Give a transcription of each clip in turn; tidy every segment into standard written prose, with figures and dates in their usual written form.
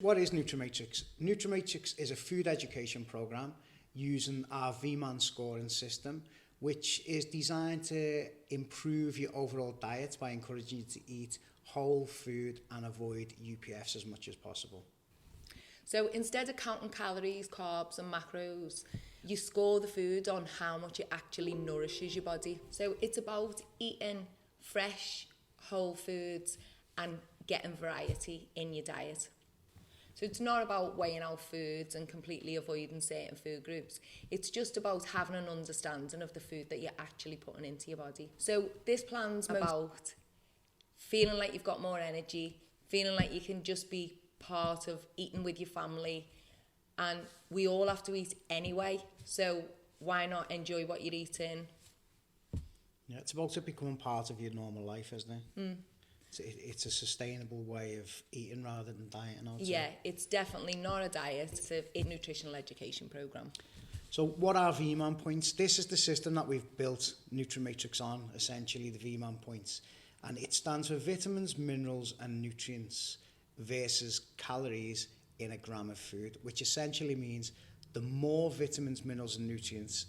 What is NutraMatrix? NutraMatrix is a food education program using our VMAN scoring system, which is designed to improve your overall diet by encouraging you to eat whole food and avoid UPFs as much as possible. So instead of counting calories, carbs and macros, you score the food on how much it actually nourishes your body. So it's about eating fresh, whole foods and getting variety in your diet. So it's not about weighing out foods and completely avoiding certain food groups. It's just about having an understanding of the food that you're actually putting into your body. So this plan's about feeling like you've got more energy, feeling like you can just be part of eating with your family. And we all have to eat anyway, so why not enjoy what you're eating? Yeah, it's about it becoming part of your normal life, isn't it? Mm. It's a sustainable way of eating rather than dieting. Yeah, it's definitely not a diet, it's a nutritional education program. So what are VMAN points? This is the system that we've built NutraMatrix on, essentially the VMAN points. And it stands for vitamins, minerals and nutrients versus calories in a gram of food, which essentially means the more vitamins, minerals and nutrients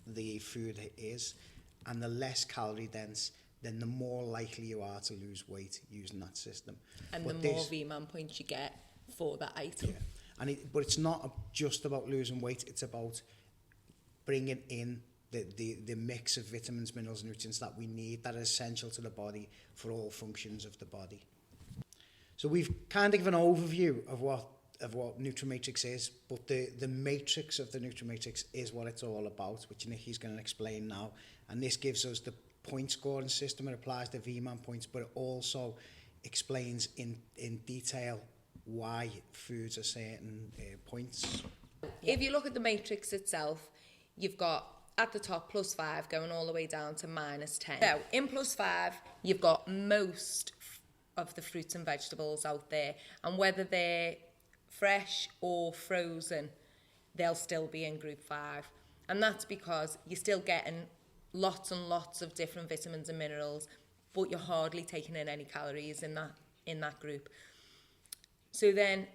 the food is and the less calorie dense, then the more likely you are to lose weight using that system. And but the more VMAN points you get for that item. Yeah. But it's not just about losing weight, it's about bringing in the mix of vitamins, minerals and nutrients that we need, that are essential to the body for all functions of the body. So we've kind of given an overview of what NutraMatrix is, but the matrix of the NutraMatrix is what it's all about, which Nikki's going to explain now. And this gives us the point scoring system. It applies to VMAN points, but it also explains in detail why foods are certain points. If you look at the matrix itself, you've got at the top +5 going all the way down to -10. So in +5, you've got most of the fruits and vegetables out there, and whether they're fresh or frozen, they'll still be in group 5. And that's because you're still getting lots and lots of different vitamins and minerals, but you're hardly taking in any calories in that group. So then,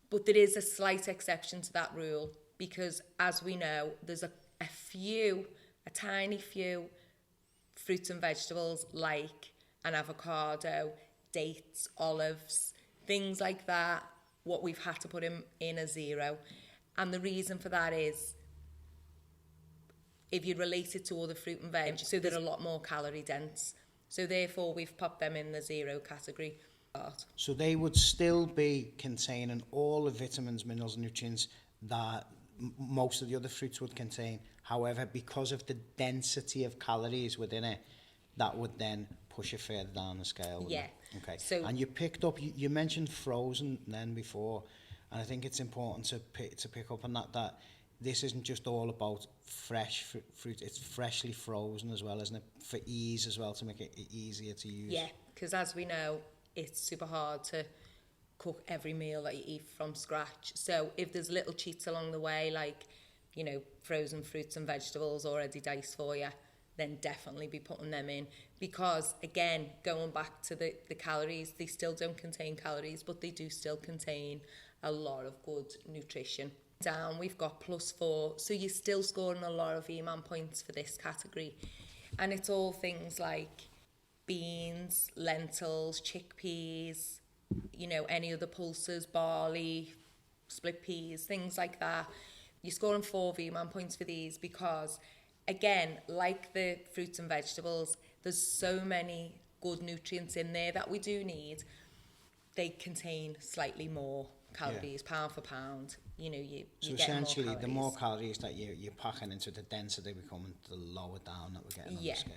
but there is a slight exception to that rule, because as we know, there's a tiny few fruits and vegetables like an avocado, dates, olives, things like that, what we've had to put in a 0. And the reason for that is, if you relate it to other fruit and veg, so they're a lot more calorie dense. So therefore, we've popped them in the 0 category. So they would still be containing all the vitamins, minerals and nutrients that most of the other fruits would contain. However, because of the density of calories within it, that would then push it further down the scale. Yeah. Okay. So, and you picked up, you mentioned frozen then before, and I think it's important to pick up on that this isn't just all about fresh fruit, it's freshly frozen as well, isn't it? For ease as well, to make it easier to use. Yeah, because as we know, it's super hard to cook every meal that you eat from scratch. So if there's little cheats along the way, like, you know, frozen fruits and vegetables already diced for you, then definitely be putting them in. Because again, going back to the calories, they still don't contain calories, but they do still contain a lot of good nutrition. Down, we've got +4, so you're still scoring a lot of VMAN points for this category. And it's all things like beans, lentils, chickpeas, you know, any other pulses, barley, split peas, things like that. You're scoring 4 VMAN points for these because, again, like the fruits and vegetables, there's so many good nutrients in there that we do need. They contain slightly more calories, pound for pound. You know, you so get essentially, more calories. the more calories that you're packing into, the denser they become, the lower down that we're getting on the scale.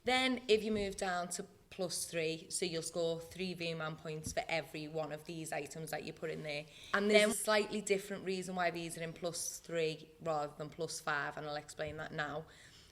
Then if you move down to +3, so you'll score 3 VMAN points for every one of these items that you put in there. And there's a slightly different reason why these are in +3 rather than +5, and I'll explain that now.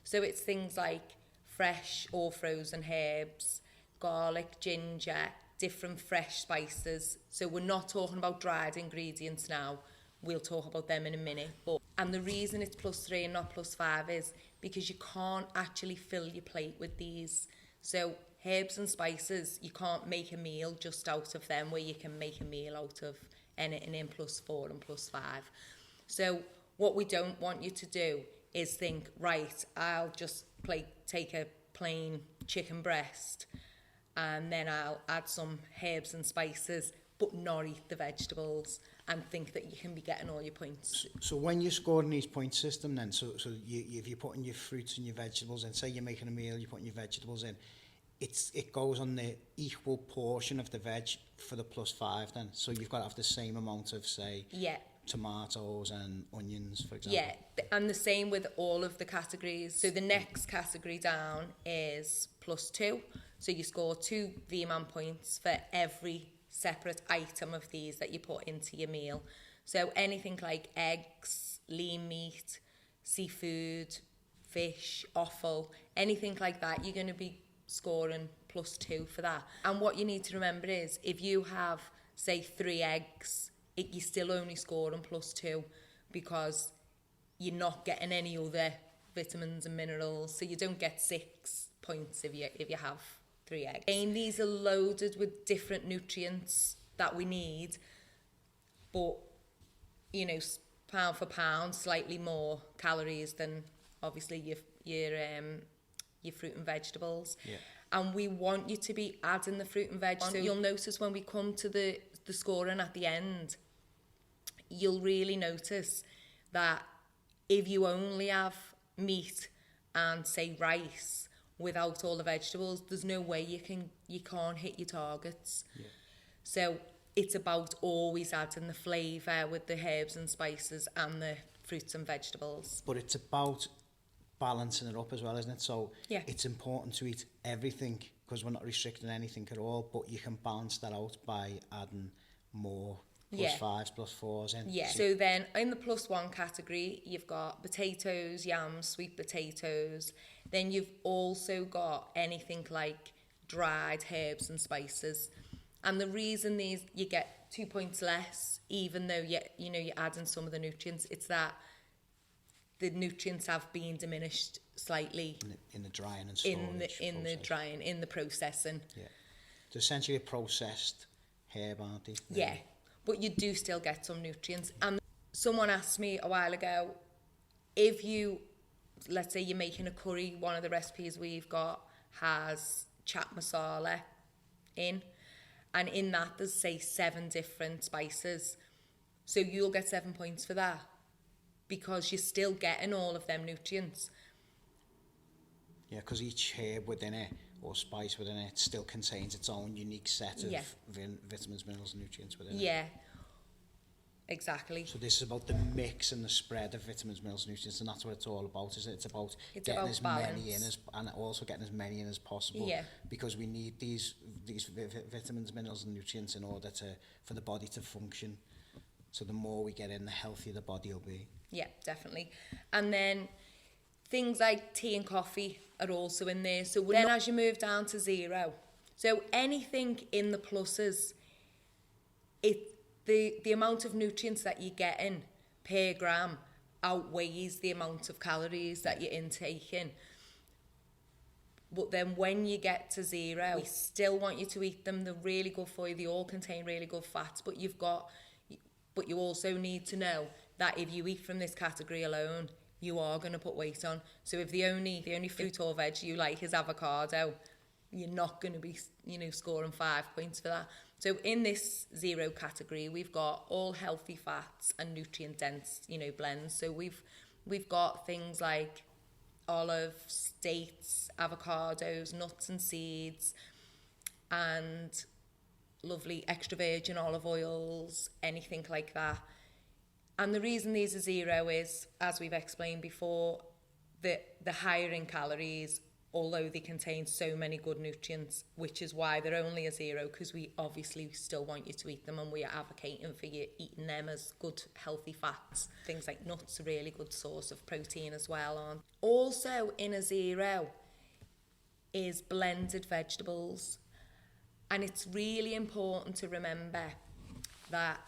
So it's things like fresh or frozen herbs, garlic, ginger, different fresh spices. So we're not talking about dried ingredients now. We'll talk about them in a minute. And the reason it's +3 and not +5 is because you can't actually fill your plate with these. So herbs and spices, you can't make a meal just out of them where you can make a meal out of anything in +4 and +5. So what we don't want you to do is think, right, I'll just take a plain chicken breast and then I'll add some herbs and spices but not eat the vegetables and think that you can be getting all your points. So when you're scoring these point system then, so if you're putting your fruits and your vegetables in, say you're making a meal, you're putting your vegetables in, it goes on the equal portion of the veg for the +5 then. So you've got to have the same amount of, say, tomatoes and onions, for example. Yeah, and the same with all of the categories. So the next category down is +2. So you score 2 VMAN points for every separate item of these that you put into your meal. So anything like eggs, lean meat, seafood, fish, offal, anything like that, you're going to be scoring +2 for that. And what you need to remember is if you have, say, 3 eggs, you're still only scoring +2 because you're not getting any other vitamins and minerals. So you don't get 6 points if you have 3 eggs. And these are loaded with different nutrients that we need, but you know, pound for pound, slightly more calories than obviously your fruit and vegetables. Yeah. And we want you to be adding the fruit and veg. So you'll notice when we come to the scoring at the end, you'll really notice that if you only have meat and say rice without all the vegetables, there's no way you can't hit your targets. Yeah. So it's about always adding the flavour with the herbs and spices and the fruits and vegetables. But it's about balancing it up as well, isn't it? So yeah, it's important to eat everything because we're not restricting anything at all, but you can balance that out by adding more +5s, +4s in. Yeah. So then in the +1 category, you've got potatoes, yams, sweet potatoes. Then you've also got anything like dried herbs and spices. And the reason you get 2 points less, even though you're adding some of the nutrients, it's that the nutrients have been diminished slightly in the drying and storage in the processing. Yeah, it's essentially a processed herb, aren't they? Yeah, but you do still get some nutrients. And someone asked me a while ago, if you, let's say you're making a curry, one of the recipes we've got has chaat masala in, and in that there's say 7 different spices, so you'll get 7 points for that because you're still getting all of them nutrients. Yeah, because each herb within it or spice within it still contains its own unique set of vitamins, minerals and nutrients within it. Yeah, exactly. So this is about the mix and the spread of vitamins, minerals and nutrients, and that's what it's all about, isn't it? It's about getting about as balance. many in and also getting as many in as possible. Yeah. Because we need these vitamins, minerals and nutrients in order for the body to function. So the more we get in, the healthier the body will be. Yeah, definitely. And then things like tea and coffee are also in there. So then as you move down to 0, so anything in the pluses, the amount of nutrients that you're getting per gram outweighs the amount of calories that you're intaking. But then when you get to 0, we still want you to eat them. They're really good for you. They all contain really good fats, but you also need to know that if you eat from this category alone, you are going to put weight on. So if the only fruit or veg you like is avocado, you're not going to be, scoring 5 points for that. So in this 0 category, we've got all healthy fats and nutrient dense, blends. So we've got things like olives, dates, avocados, nuts and seeds, and lovely extra virgin olive oils, anything like that. And the reason these are 0 is, as we've explained before, the higher in calories, although they contain so many good nutrients, which is why they're only a 0, because we obviously still want you to eat them and we are advocating for you eating them as good healthy fats. Things like nuts are a really good source of protein as well. Also in a 0 is blended vegetables. And it's really important to remember that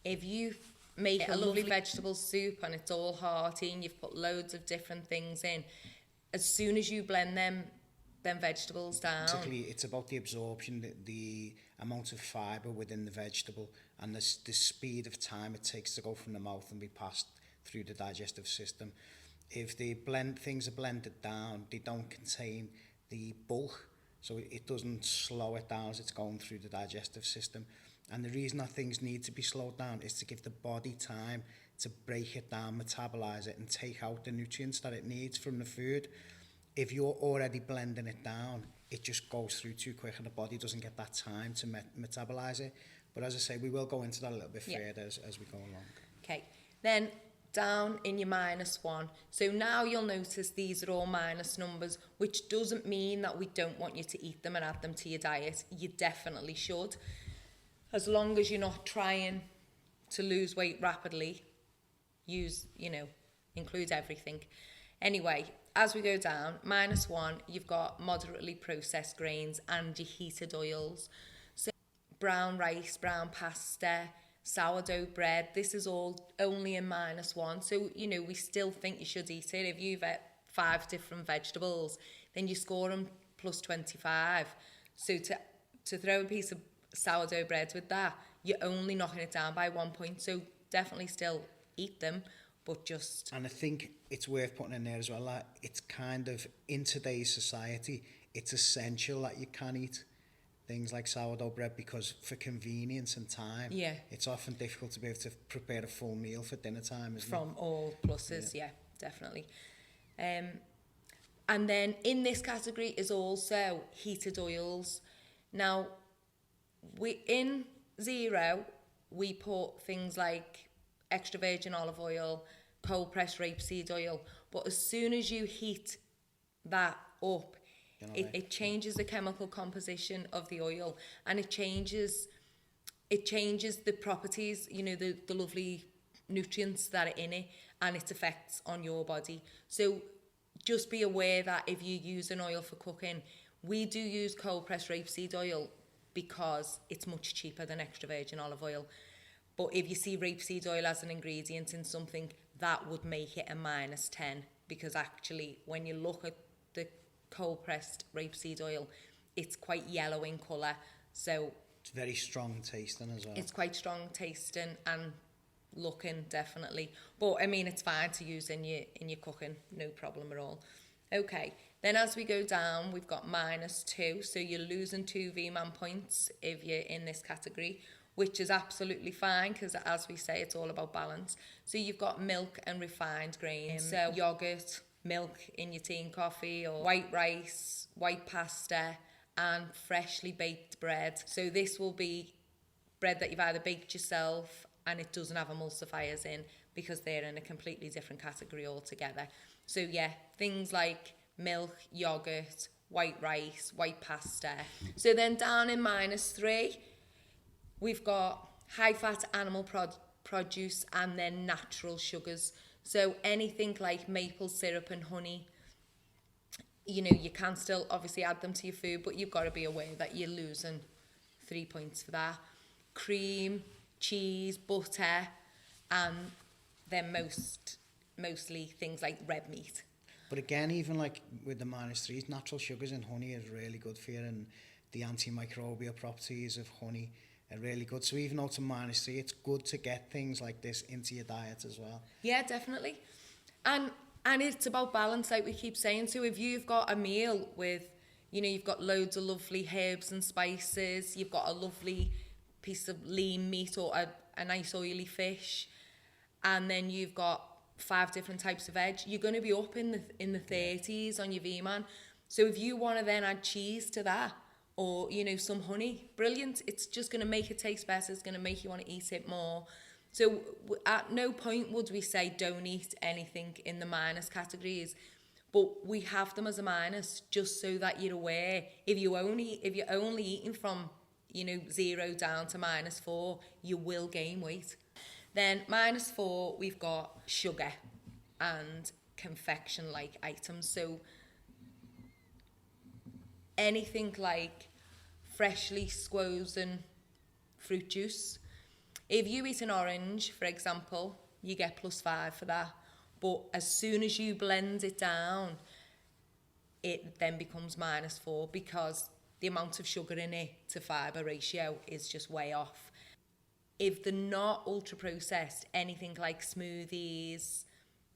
if you make a lovely vegetable soup and it's all hearty and you've put loads of different things in, as soon as you blend them them vegetables down. Basically, it's about the absorption, the amount of fibre within the vegetable, and the speed of time it takes to go from the mouth and be passed through the digestive system. If things are blended down, they don't contain the bulk, so it doesn't slow it down as it's going through the digestive system. And the reason that things need to be slowed down is to give the body time to break it down, metabolize it, and take out the nutrients that it needs from the food. If you're already blending it down, it just goes through too quick and the body doesn't get that time to metabolize it. But as I say, we will go into that a little bit further as we go along. Okay, then down in your -1. So now you'll notice these are all minus numbers, which doesn't mean that we don't want you to eat them and add them to your diet. You definitely should. As long as you're not trying to lose weight rapidly, include everything. Anyway, as we go down, -1, you've got moderately processed grains and your heated oils. So brown rice, brown pasta, sourdough bread, this is all only in -1. So, we still think you should eat it. If you've ate 5 different vegetables, then you score them +25. So to throw a piece of sourdough bread with that, you're only knocking it down by 1 point. So definitely still eat them, but just... And I think it's worth putting in there as well that it's kind of, in today's society, it's essential that you can eat things like sourdough bread, because for convenience and time, it's often difficult to be able to prepare a full meal for dinner time, isn't From all pluses, yeah definitely. And then in this category is also heated oils. Now, in 0, we put things like extra virgin olive oil, cold pressed rapeseed oil, but as soon as you heat that up, it changes the chemical composition of the oil, and it changes the properties, the lovely nutrients that are in it, and its effects on your body. So just be aware that if you use an oil for cooking, we do use cold pressed rapeseed oil because it's much cheaper than extra virgin olive oil. But if you see rapeseed oil as an ingredient in something, that would make it a -10, because actually when you look at the cold pressed rapeseed oil, it's quite yellow in colour, so it's very strong tasting as well. It's quite strong tasting and looking, definitely. But I mean, it's fine to use in your cooking, no problem at all. Okay, then as we go down, we've got -2, so you're losing 2 VMAN points if you're in this category, which is absolutely fine, because as we say, it's all about balance. So you've got milk and refined grains, so yogurt, milk in your tea and coffee, or white rice, white pasta, and freshly baked bread. So this will be bread that you've either baked yourself and it doesn't have emulsifiers in, because they're in a completely different category altogether. So yeah, things like milk, yogurt, white rice, white pasta. So then down in -3, we've got high-fat animal produce and then natural sugars. So anything like maple syrup and honey, you can still obviously add them to your food, but you've got to be aware that you're losing 3 points for that. Cream, cheese, butter, and then mostly things like red meat. But again, even like with the -3s, natural sugars in honey is really good for you, and the antimicrobial properties of honey are really good. So even though it's a -3, it's good to get things like this into your diet as well. Yeah, definitely. And it's about balance, like we keep saying. So if you've got a meal with, you've got loads of lovely herbs and spices, you've got a lovely piece of lean meat or a nice oily fish, and then you've got 5 different types of veg, you're going to be up in the 30s on your VMAN. So if you want to then add cheese to that, or some honey, brilliant. It's just going to make it taste better. It's going to make you want to eat it more. So at no point would we say don't eat anything in the minus categories, but we have them as a minus just so that you're aware. If you're only eating from 0 down to -4, you will gain weight. Then -4, we've got sugar and confection-like items. So anything like freshly squozen fruit juice. If you eat an orange, for example, you get +5 for that. But as soon as you blend it down, it then becomes -4 because the amount of sugar in it to fibre ratio is just way off. If they're not ultra processed, anything like smoothies,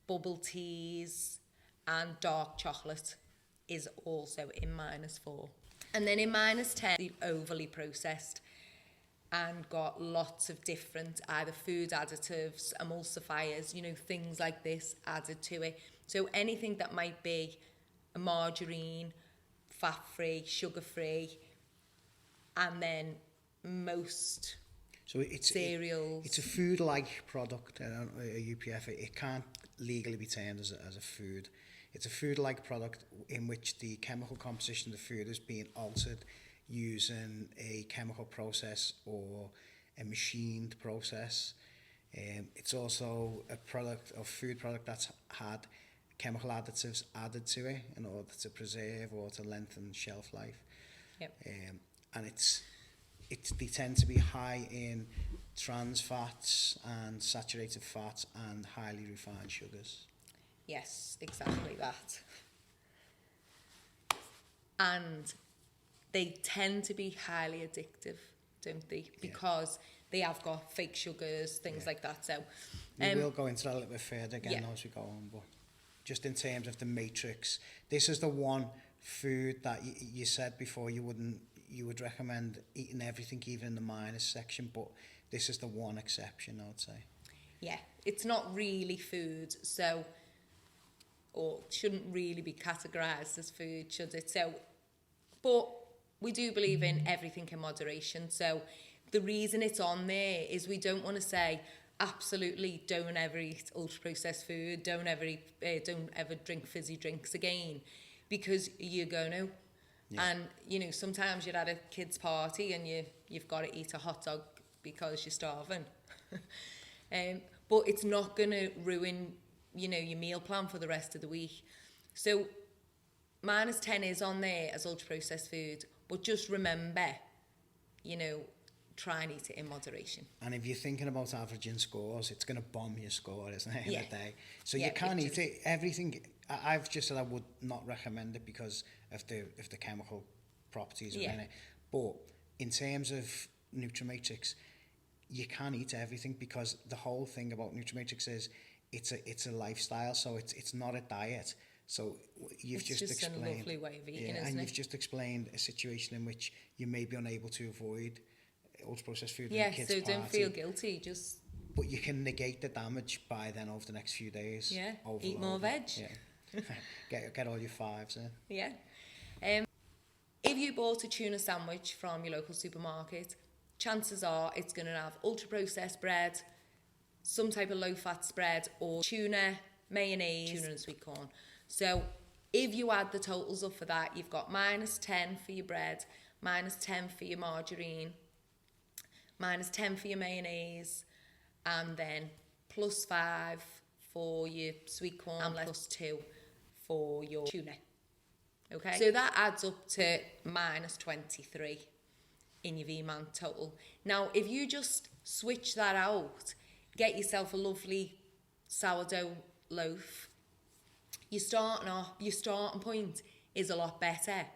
bubble teas and dark chocolate is also in -4. And then in -10, the overly processed and got lots of different either food additives, emulsifiers, you know, things like this added to it. So anything that might be a margarine, fat-free, sugar-free, and then most cereals. It's a food-like product, a UPF. It can't legally be termed as a food. It's a food-like product in which the chemical composition of the food is being altered using a chemical process or a machined process. It's also a food product that's had chemical additives added to it in order to preserve or to lengthen shelf life. Yep. And they tend to be high in trans fats and saturated fats and highly refined sugars. Yes, exactly that. And they tend to be highly addictive, don't they? Because they have got fake sugars, things like that. So we will go into that a little bit further again as we go on, but just in terms of the matrix, this is the one food that you said before you would recommend eating everything, even in the minus section, but this is the one exception, I would say. Yeah, it's not really food, so, or shouldn't really be categorised as food, should it? So, but we do believe in everything in moderation. So the reason it's on there is we don't want to say absolutely don't ever eat ultra processed food, don't ever drink fizzy drinks again, because you're going to. And you know, sometimes you're at a kid's party and you've got to eat a hot dog because you're starving. But it's not going to ruin, you know, your meal plan for the rest of the week. So -10 is on there as ultra processed food, but just remember, you know, try and eat it in moderation. And if you're thinking about averaging scores, it's going to bomb your score, isn't it, in a day? So you can't eat it. Everything, I've just said I would not recommend it because of the chemical properties in it. But in terms of NutraMatrix, you can't eat everything, because the whole thing about NutraMatrix is it's a lifestyle, so it's not a diet. So you've just explained a lovely way of eating, isn't and it? you've just explained a situation in which you may be unable to avoid ultra-processed food in a kid's so party. don't feel guilty, just... But you can negate the damage by then over the next few days. Yeah, overload. eat more veg. Yeah. get all your fives in. Yeah. If you bought a tuna sandwich from your local supermarket, chances are it's going to have ultra-processed bread, some type of low-fat spread, or tuna, mayonnaise, tuna and sweet corn. So if you add the totals up for that, you've got -10 for your bread, -10 for your margarine, -10 for your mayonnaise, and then +5 for your sweet corn, and +2 for your tuna. Okay, so that adds up to -23 in your VMAN total. Now, if you just switch that out, get yourself a lovely sourdough loaf, your starting point is a lot better,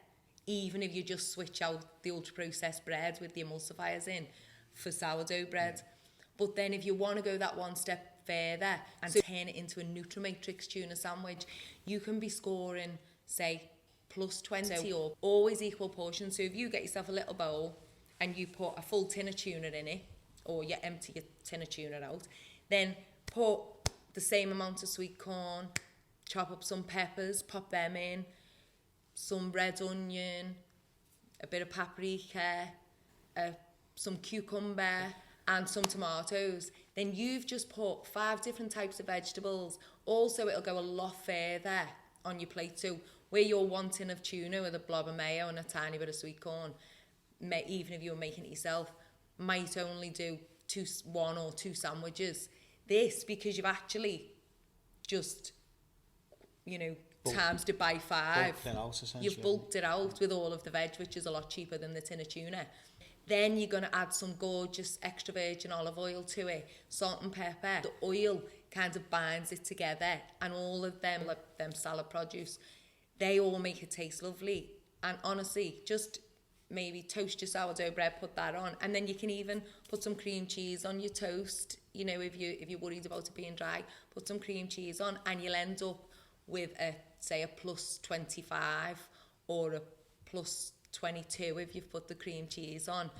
even if you just switch out the ultra processed bread with the emulsifiers in for sourdough bread. But then if you want to go that one step further and turn it into a NutraMatrix tuna sandwich, you can be scoring, say, +20, or always equal portions. So if you get yourself a little bowl and you put a full tin of tuna in it, or you empty your tin of tuna out, then put the same amount of sweet corn, chop up some peppers, pop them in, some red onion, a bit of paprika, some cucumber, and some tomatoes. Then you've just put 5 different types of vegetables. Also, it'll go a lot further on your plate. So where you're wanting of tuna with a blob of mayo and a tiny bit of sweet corn, even if you're making it yourself, might only do 1 or 2 sandwiches. This, because you've actually just, you know, times it by 5. You've bulked it out with all of the veg, which is a lot cheaper than the tin of tuna. Then you're going to add some gorgeous extra virgin olive oil to it, salt and pepper. The oil kind of binds it together, and all of them, like them salad produce, they all make it taste lovely. And honestly, just maybe toast your sourdough bread, put that on, and then you can even put some cream cheese on your toast. You know, if you're worried about it being dry, put some cream cheese on, and you'll end up with a plus 25 or a plus 22 if you've put the cream cheese on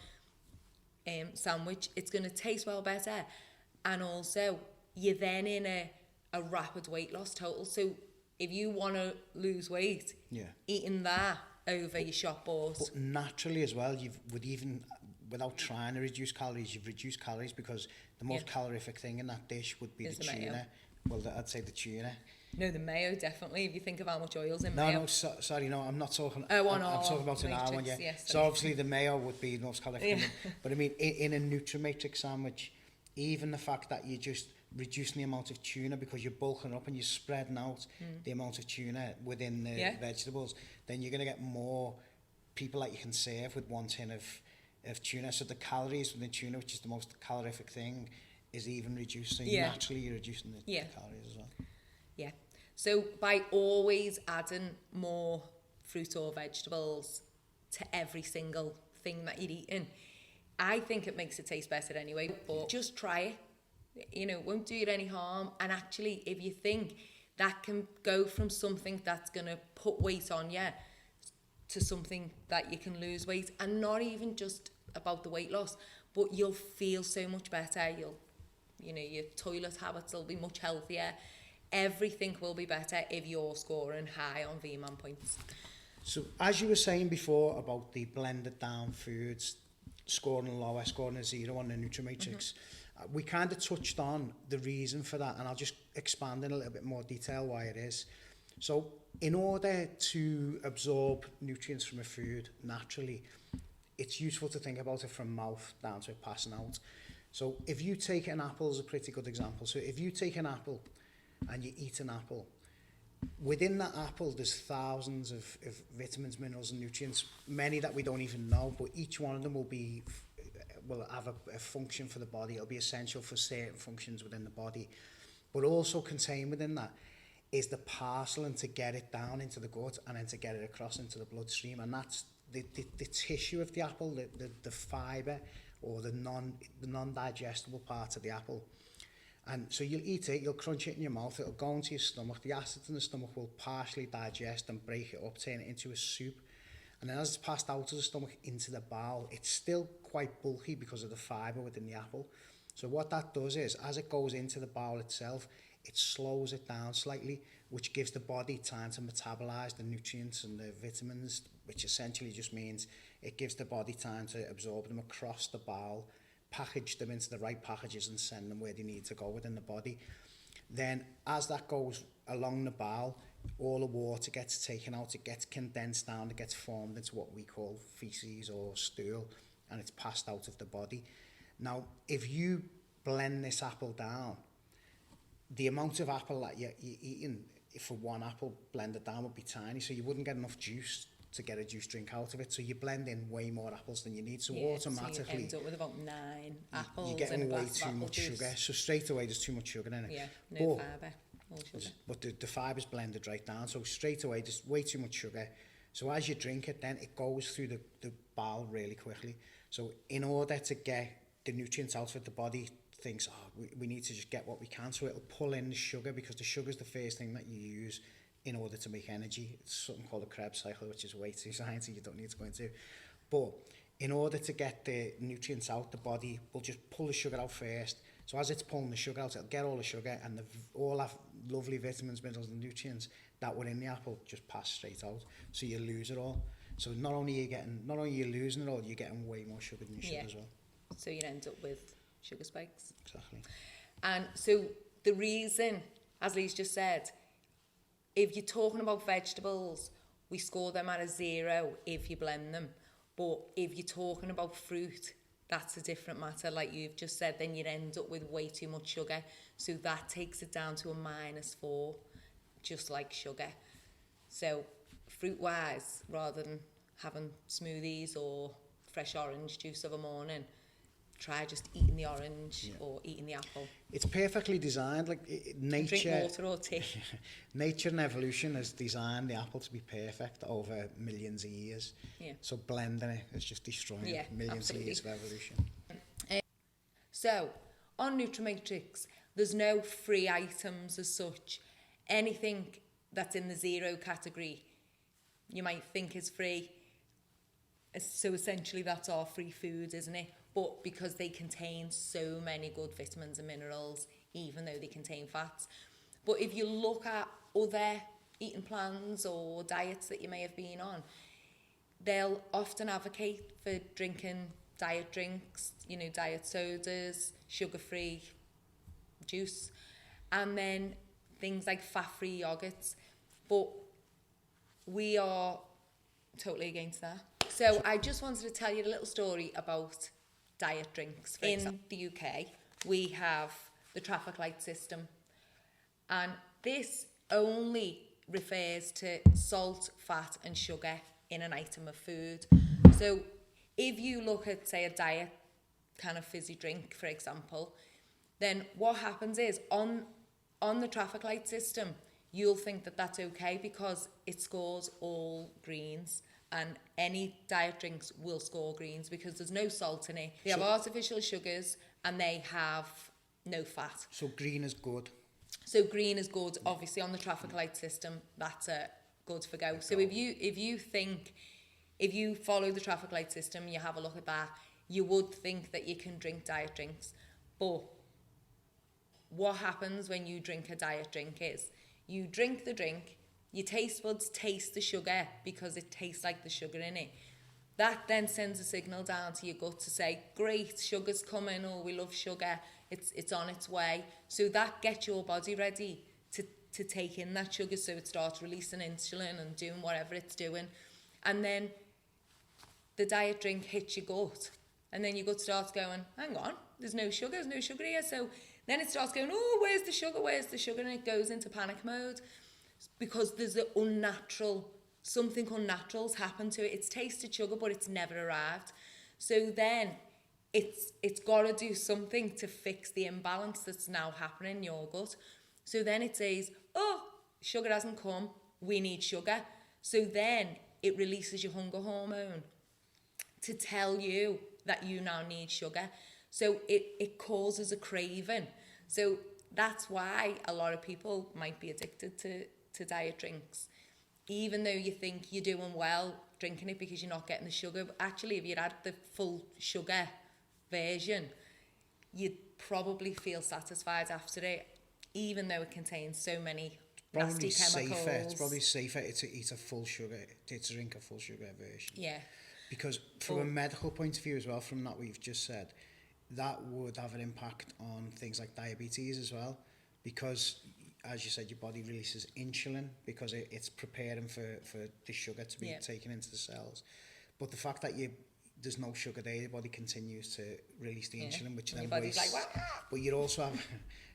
sandwich. It's going to taste well better, and also you're then in a rapid weight loss total. So if you want to lose weight, eating that over your shop bought. But naturally as well, without trying to reduce calories, you've reduced calories, because the most calorific thing in that dish would be the tuna. Mayo. Well, I'd say the tuna. No, the mayo, definitely, if you think of how much oil's in mayo. No, sorry, no, I'm not talking... I'm talking about an R one, So obviously the mayo would be the most calorific. But I mean, in a NutraMatrix sandwich, even the fact that you're just reducing the amount of tuna because you're bulking up and you're spreading out the amount of tuna within the vegetables, then you're going to get more people that you can serve with one tin of tuna. So the calories within tuna, which is the most calorific thing, is even reduced. So naturally you're reducing the calories as well. Yeah. So by always adding more fruit or vegetables to every single thing that you're eating, I think it makes it taste better anyway. But just try it. You know, it won't do you any harm. And actually, if you think that can go from something that's going to put weight on you to something that you can lose weight, and not even just about the weight loss, but you'll feel so much better. Your toilet habits will be much healthier. Everything will be better if you're scoring high on VMAN points. So as you were saying before about the blended down foods, scoring lower, scoring a 0 on the NutraMatrix, we kind of touched on the reason for that, and I'll just expand in a little bit more detail why it is. So in order to absorb nutrients from a food naturally, it's useful to think about it from mouth down to it passing out. So if you take an apple as a pretty good example. So if you take an apple and you eat an apple, within that apple there's thousands of vitamins, minerals and nutrients, many that we don't even know, but each one of them will have a function for the body. It'll be essential for certain functions within the body, but also contained within that is the parceling to get it down into the gut and then to get it across into the bloodstream. And that's the tissue of the apple, the fibre or the non-digestible part of the apple. And so you'll eat it, you'll crunch it in your mouth, it'll go into your stomach, the acids in the stomach will partially digest and break it up, turn it into a soup. And then as it's passed out of the stomach into the bowel, it's still quite bulky because of the fibre within the apple. So what that does is, as it goes into the bowel itself, it slows it down slightly, which gives the body time to metabolize the nutrients and the vitamins, which essentially just means it gives the body time to absorb them across the bowel, package them into the right packages and send them where they need to go within the body. Then as that goes along the bowel, all the water gets taken out, it gets condensed down, it gets formed into what we call feces or stool, and it's passed out of the body. Now, if you blend this apple down, the amount of apple that you're eating for one apple blended down would be tiny, so you wouldn't get enough juice to get a juice drink out of it. So you blend in way more apples than you need, so automatically so you end up with about 9 apples. You're getting in a way glass too much juice. sugar. So straight away there's too much sugar in it. Yeah, no fibre, all sugar. But the fiber's blended right down, so straight away there's way too much sugar. So as you drink it, then it goes through the bowel really quickly. So in order to get the nutrients out of the body, thinks, we need to just get what we can. So it'll pull in the sugar, because the sugar is the first thing that you use in order to make energy. It's something called the Krebs cycle, which is way too sciencey, you don't need to go into. But in order to get the nutrients out, the body will just pull the sugar out first. So as it's pulling the sugar out, it'll get all the sugar, and all that lovely vitamins, minerals and nutrients that were in the apple just pass straight out. So you lose it all. So not only are you losing it all, you're getting way more sugar than you should as well. So you end up with sugar spikes. Exactly. And so the reason, as Lee's just said, if you're talking about vegetables, we score them at a 0 if you blend them. But if you're talking about fruit, that's a different matter. Like you've just said, then you'd end up with way too much sugar. So that takes it down to a -4, just like sugar. So fruit-wise, rather than having smoothies or fresh orange juice of a morning, try just eating the orange or eating the apple. It's perfectly designed. Like nature, Drink water or tea. nature and evolution has designed the apple to be perfect over millions of years. Yeah. So blending it is just destroying millions of years of evolution. So on NutraMatrix, there's no free items as such. Anything that's in the zero category, you might think is free. So essentially that's our free food, isn't it? But because they contain so many good vitamins and minerals, even though they contain fats. But if you look at other eating plans or diets that you may have been on, they'll often advocate for drinking diet drinks, you know, diet sodas, sugar-free juice, and then things like fat-free yogurts. But we are totally against that. So I just wanted to tell you a little story about diet drinks. In the UK, we have the traffic light system, and this only refers to salt, fat and sugar in an item of food. So if you look at, say, a diet kind of fizzy drink, for example, then what happens is on the traffic light system, you'll think that that's okay because it scores all greens, and any diet drinks will score greens because there's no salt in it. They have artificial sugars and they have no fat. So green is good. So green is good, obviously on the traffic light system, that's a good for go. So if you follow the traffic light system, you have a look at that, you would think that you can drink diet drinks. But what happens when you drink a diet drink is you drink the drink, your taste buds taste the sugar because it tastes like the sugar in it. That then sends a signal down to your gut to say, great, sugar's coming, oh, we love sugar, it's on its way. So that gets your body ready to take in that sugar, so it starts releasing insulin and doing whatever it's doing. And then the diet drink hits your gut, and then your gut starts going, hang on, there's no sugar here. So then it starts going, oh, where's the sugar? And it goes into panic mode because there's something unnatural's happened to it. It's tasted sugar, but it's never arrived. So then it's got to do something to fix the imbalance that's now happening in your gut. So then it says, oh, sugar hasn't come, we need sugar. So then it releases your hunger hormone to tell you that you now need sugar. So it causes a craving. So that's why a lot of people might be addicted to diet drinks. Even though you think you're doing well drinking it because you're not getting the sugar, but actually if you'd had the full sugar version, you'd probably feel satisfied after it, even though it contains so many nasty chemicals. It's probably safer to eat a full sugar, to drink a full sugar version. Yeah. Because from a medical point of view as well, from what we've just said, that would have an impact on things like diabetes as well. Because, as you said, your body releases insulin because it's preparing for the sugar to be taken into the cells. But the fact that there's no sugar there, your body continues to release the insulin, which then wastes. Like, what? But you also have,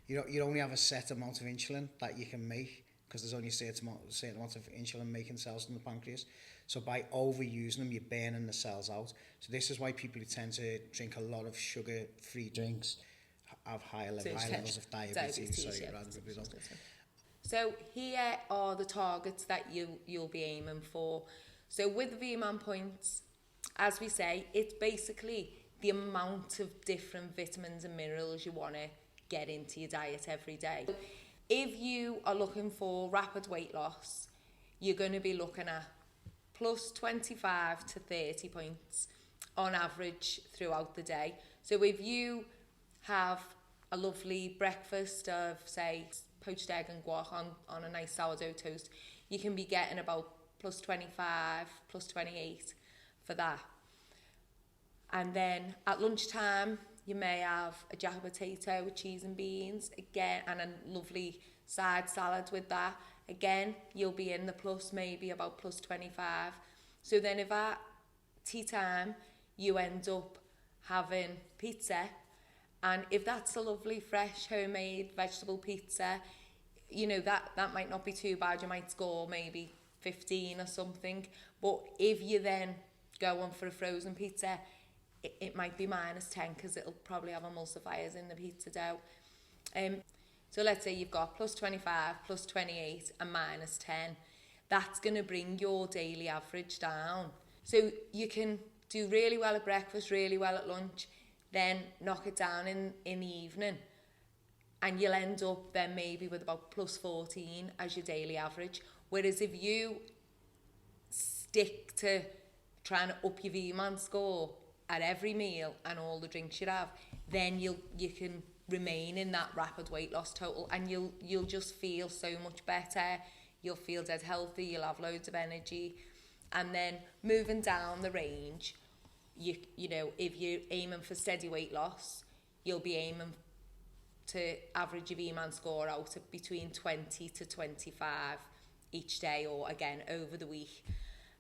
you only have a set amount of insulin that you can make because there's only a certain amount of insulin making cells in the pancreas. So by overusing them, you're burning the cells out. So this is why people who tend to drink a lot of sugar-free drinks have high levels of diabetes. So here are the targets that you'll be aiming for. So with the VMAN points, as we say, it's basically the amount of different vitamins and minerals you want to get into your diet every day. If you are looking for rapid weight loss, you're going to be looking at plus 25 to 30 points on average throughout the day. So if you have a lovely breakfast of, say, poached egg and guac on a nice sourdough toast, you can be getting about plus 25, plus 28 for that. And then at lunchtime, you may have a jacket potato with cheese and beans, again, and a lovely side salad with that. Again, you'll be in the plus, maybe about plus 25. So then if at tea time, you end up having pizza, and if that's a lovely, fresh, homemade vegetable pizza, you know, that might not be too bad. You might score maybe 15 or something. But if you then go on for a frozen pizza, it might be -10 because it'll probably have emulsifiers in the pizza dough. So let's say you've got +25, +28 and -10. That's going to bring your daily average down. So you can do really well at breakfast, really well at lunch, then knock it down in the evening, and you'll end up then maybe with about +14 as your daily average. Whereas if you stick to trying to up your VMAN score at every meal and all the drinks you have, then you can remain in that rapid weight loss total, and you'll just feel so much better. You'll feel dead healthy, you'll have loads of energy. And then moving down the range, you know, if you're aiming for steady weight loss, you'll be aiming to average your VMAN score out at between 20 to 25 each day, or again over the week.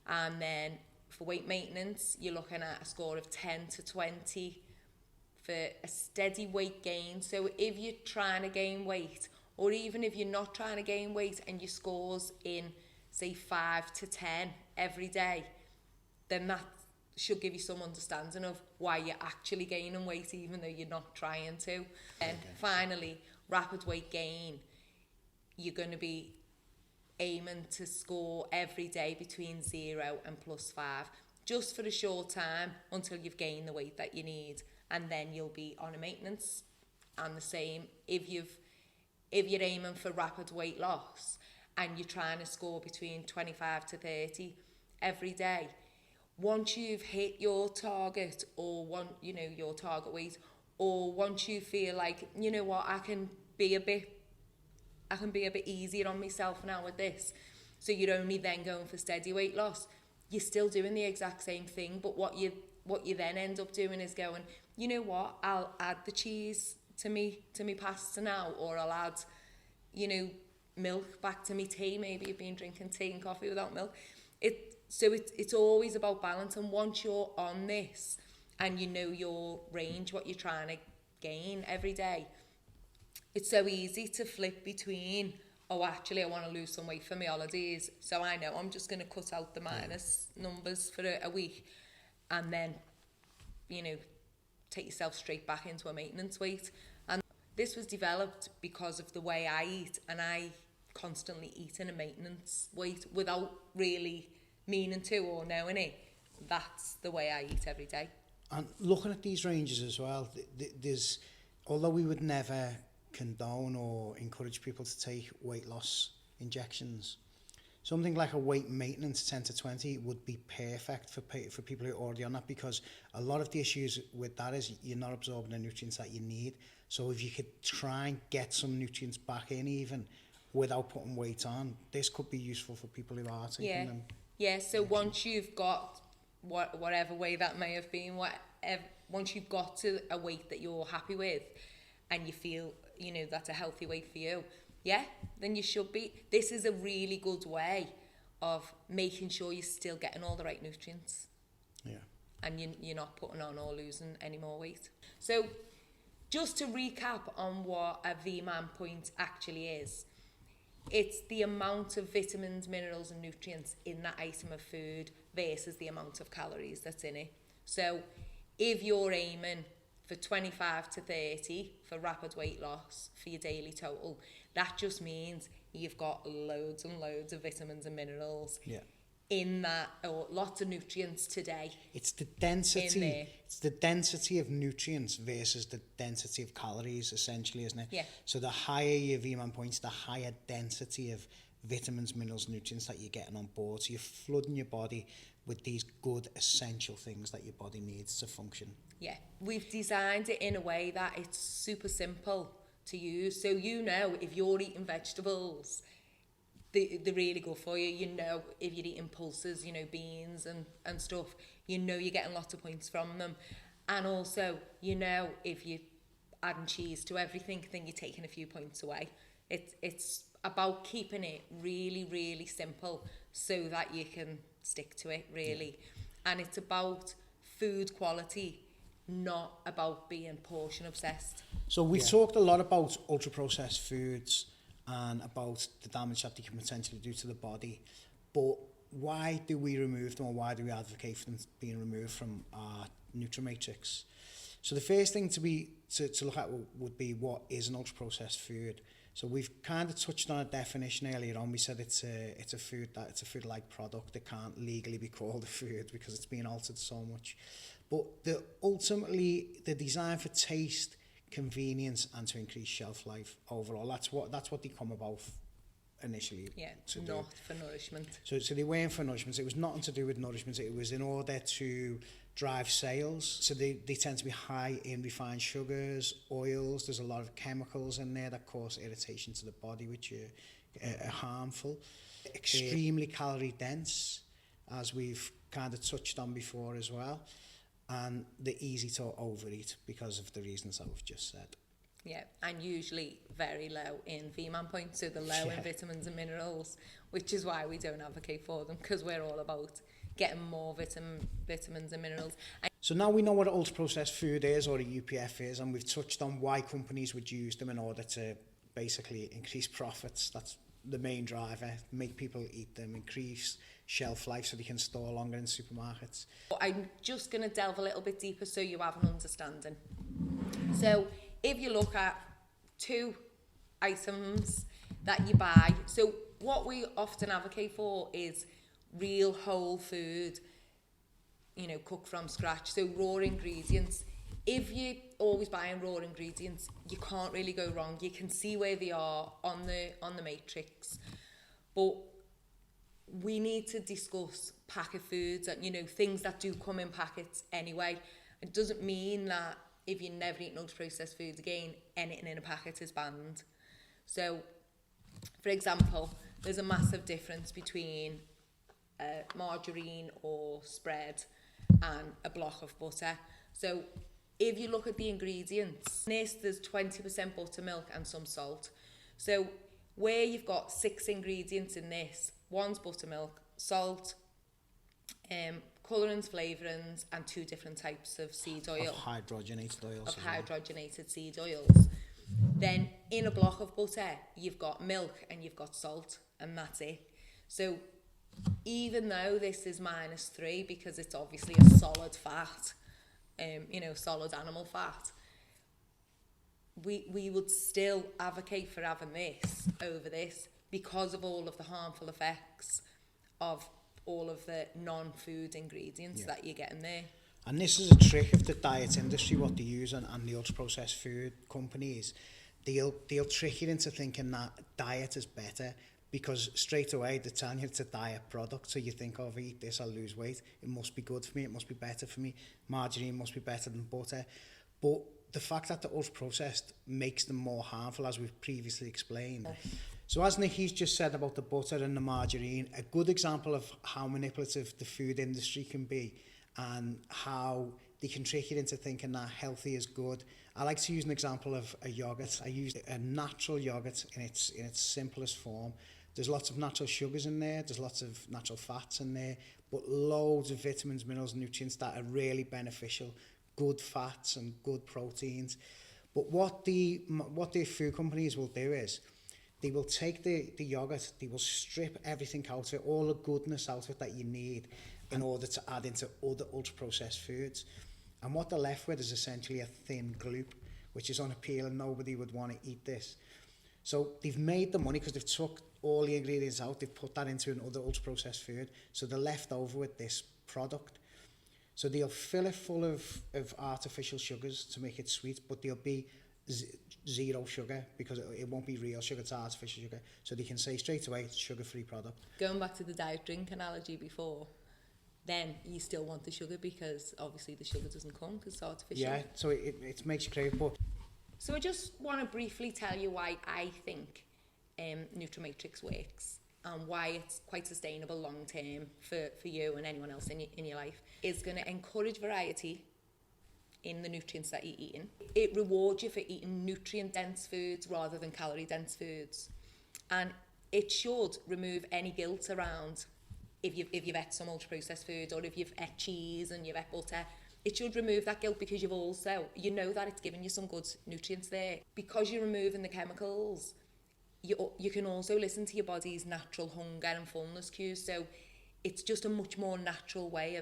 And then for weight maintenance, you're looking at a score of 10 to 20 for a steady weight gain. So if you're trying to gain weight, or even if you're not trying to gain weight and your score's in, say, 5 to 10 every day, then that should give you some understanding of why you're actually gaining weight, even though you're not trying to. And finally, rapid weight gain, you're going to be aiming to score every day between 0 and +5, just for a short time until you've gained the weight that you need, and then you'll be on a maintenance. And the same if you're aiming for rapid weight loss and you're trying to score between 25 to 30 every day, once you've hit your target, or your target weight, or once you feel like, you know what, I can be a bit easier on myself now with this, so you're only then going for steady weight loss, you're still doing the exact same thing, but what you then end up doing is going, you know what, I'll add the cheese to me pasta now, or I'll add, milk back to me tea. Maybe you've been drinking tea and coffee without milk. It's always about balance, and once you're on this and you know your range, what you're trying to gain every day, it's so easy to flip between, oh, actually I want to lose some weight for my holidays, so I know I'm just going to cut out the minus numbers for a week, and then take yourself straight back into a maintenance weight. And this was developed because of the way I eat, and I constantly eat in a maintenance weight without really meaning to or knowing it. That's the way I eat every day. And looking at these ranges as well, there's, although we would never condone or encourage people to take weight loss injections, something like a weight maintenance 10 to 20 would be perfect for people who are already on that, because a lot of the issues with that is you're not absorbing the nutrients that you need. So if you could try and get some nutrients back in even without putting weight on, this could be useful for people who are taking them. Yeah, so once you've got whatever way that may have been, once you've got to a weight that you're happy with and you feel, that's a healthy weight for you, then you should be. This is a really good way of making sure you're still getting all the right nutrients. Yeah. And you're not putting on or losing any more weight. So just to recap on what a VMAN point actually is, it's the amount of vitamins, minerals and nutrients in that item of food versus the amount of calories that's in it. So if you're aiming for 25 to 30 for rapid weight loss for your daily total, that just means you've got loads and loads of vitamins and minerals in that, or lots of nutrients today. It's the density. It's the density of nutrients versus the density of calories, essentially, isn't it? Yeah. So the higher your VMAN points, the higher density of vitamins, minerals, nutrients that you're getting on board. So you're flooding your body with these good essential things that your body needs to function. Yeah. We've designed it in a way that it's super simple to use. So if you're eating vegetables, they're really good for you. If you're eating pulses, beans and stuff, you're getting lots of points from them. And also, if you're adding cheese to everything, then you're taking a few points away. It's about keeping it really, really simple so that you can stick to it, really. Yeah. And it's about food quality, not about being portion obsessed. So we've talked a lot about ultra-processed foods and about the damage that they can potentially do to the body, but why do we remove them, or why do we advocate for them being removed from our NutraMatrix. So the first thing to look at would be what is an ultra-processed food. So we've kind of touched on a definition earlier on. We said it's a food-like product. It can't legally be called a food because it's been altered so much. But ultimately, they're designed for taste, convenience, and to increase shelf life overall. That's what they come about initially. Yeah, not do. For nourishment. So they weren't for nourishment. It was nothing to do with nourishment. It was in order to drive sales. So they tend to be high in refined sugars, oils. There's a lot of chemicals in there that cause irritation to the body, which are harmful. Extremely calorie dense, as we've kind of touched on before as well. And they're easy to overeat because of the reasons that we've just said. Yeah, and usually very low in VMAN points, so they're low in vitamins and minerals, which is why we don't advocate for them, because we're all about getting more vitamins and minerals. So now we know what an ultra-processed food is, or a UPF is, and we've touched on why companies would use them in order to basically increase profits. That's the main driver, make people eat them, increase shelf life so they can store longer in supermarkets. I'm just going to delve a little bit deeper so you have an understanding. So if you look at 2 items that you buy, so what we often advocate for is real whole food, cooked from scratch, so raw ingredients. If you're always buying raw ingredients, you can't really go wrong. You can see where they are on the matrix. But we need to discuss packet foods and, things that do come in packets anyway. It doesn't mean that if you never eat ultra-processed foods again, anything in a packet is banned. So, for example, there's a massive difference between margarine or spread and a block of butter. So if you look at the ingredients, in this there's 20% buttermilk and some salt. So where you've got 6 ingredients in this, one's buttermilk, salt, colourings, flavourings, and 2 different types of seed oil. Of hydrogenated oils. Hydrogenated seed oils. Then in a block of butter, you've got milk and you've got salt, and that's it. So even though this is -3 because it's obviously a solid fat, solid animal fat, we would still advocate for having this over this because of all of the harmful effects of all of the non-food ingredients that you get in there. And this is a trick of the diet industry, what they use, and the ultra-processed food companies. They'll trick you into thinking that diet is better, because straight away they're telling you it's a diet product. So you think, if I eat this, I'll lose weight. It must be good for me. It must be better for me. Margarine must be better than butter. But the fact that they're ultra-processed makes them more harmful, as we've previously explained. So as Nikki's just said about the butter and the margarine, a good example of how manipulative the food industry can be and how they can trick you into thinking that healthy is good. I like to use an example of a yogurt. I use a natural yogurt in its simplest form. There's lots of natural sugars in there, there's lots of natural fats in there, but loads of vitamins, minerals, and nutrients that are really beneficial, good fats and good proteins. But what the food companies will do is they will take the yogurt, they will strip everything out of it, all the goodness out of it that you need in order to add into other ultra-processed foods. And what they're left with is essentially a thin gloop, which is unappealing. Nobody would want to eat this. So they've made the money because they've took all the ingredients out, they've put that into another ultra-processed food, so they're left over with this product. So they'll fill it full of artificial sugars to make it sweet, but there'll be zero sugar because it won't be real sugar, it's artificial sugar. So they can say straight away it's a sugar-free product. Going back to the diet drink analogy before, then you still want the sugar because obviously the sugar doesn't come because it's artificial. Yeah, so it makes you crave. But so I just want to briefly tell you why I think NutraMatrix works and why it's quite sustainable long term for you and anyone else in your life. It's going to encourage variety in the nutrients that you're eating. It rewards you for eating nutrient-dense foods rather than calorie-dense foods. And it should remove any guilt around if you've ate some ultra-processed food or if you've ate cheese and you've ate butter. It should remove that guilt because you know that it's giving you some good nutrients there. Because you're removing the chemicals, you can also listen to your body's natural hunger and fullness cues. So it's just a much more natural way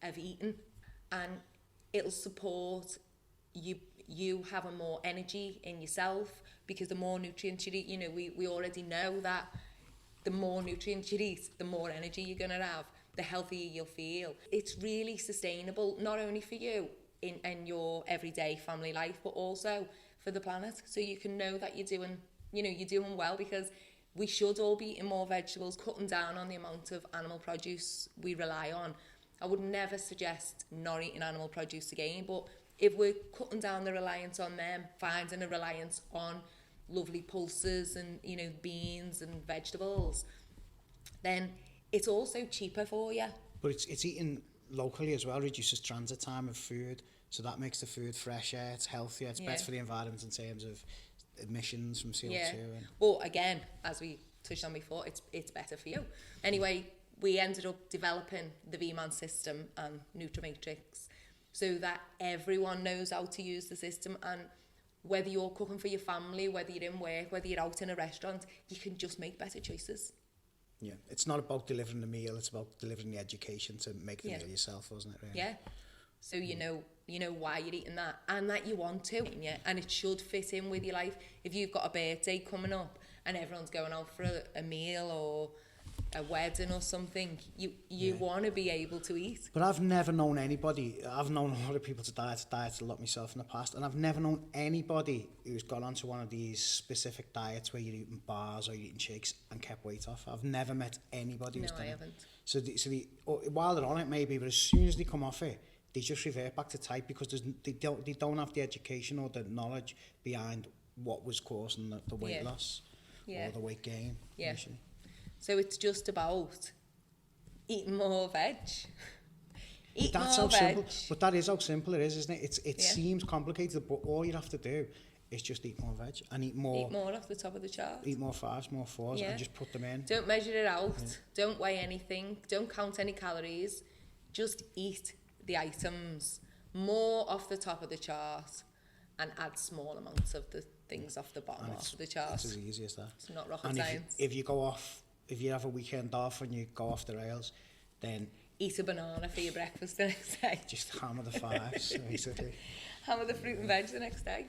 of eating. And it'll support you having more energy in yourself, because the more nutrients you eat, you know, we already know that the more nutrients you eat, the more energy you're going to have, the healthier you'll feel. It's really sustainable, not only for you in your everyday family life, but also for the planet. So you can know that you're doing well, because we should all be eating more vegetables, cutting down on the amount of animal produce we rely on. I would never suggest not eating animal produce again, but if we're cutting down the reliance on them, finding a reliance on lovely pulses and, you know, beans and vegetables, then it's also cheaper for you. But it's eating locally as well, reduces transit time of food, so that makes the food fresher, it's healthier, it's better for the environment in terms of emissions from CO2. Yeah. But again, as we touched on before, it's better for you. Anyway, we ended up developing the V-Man system and NutraMatrix so that everyone knows how to use the system, and whether you're cooking for your family, whether you're in work, whether you're out in a restaurant, you can just make better choices. Yeah, it's not about delivering the meal, it's about delivering the education to make the meal yourself, wasn't it, really? Yeah. So you know why you're eating that, and that you want to, and it should fit in with your life. If you've got a birthday coming up and everyone's going out for a meal or a wedding or something, you want to be able to eat. But I've never known anybody, I've known a lot of people to diet a lot myself in the past, and I've never known anybody who's gone onto one of these specific diets where you're eating bars or you're eating shakes and kept weight off. I've never met anybody who's done it. So while they're on it maybe, but as soon as they come off it, they just revert back to type, because they don't have the education or the knowledge behind what was causing the weight loss or the weight gain. Yeah. Usually. So it's just about eating more veg. Simple, but that is how simple it is, isn't it? It seems complicated, but all you have to do is just eat more veg and eat more off the top of the chart. Eat more fives, more fours, and just put them in. Don't measure it out. Yeah. Don't weigh anything. Don't count any calories. Just eat the items more off the top of the chart and add small amounts of the things off the bottom of the chart. It's as easy as that. It's not rocket science. If you have a weekend off and you go off the rails, then eat a banana for your breakfast the next day. Just hammer the fives, basically. Hammer the fruit and veg the next day.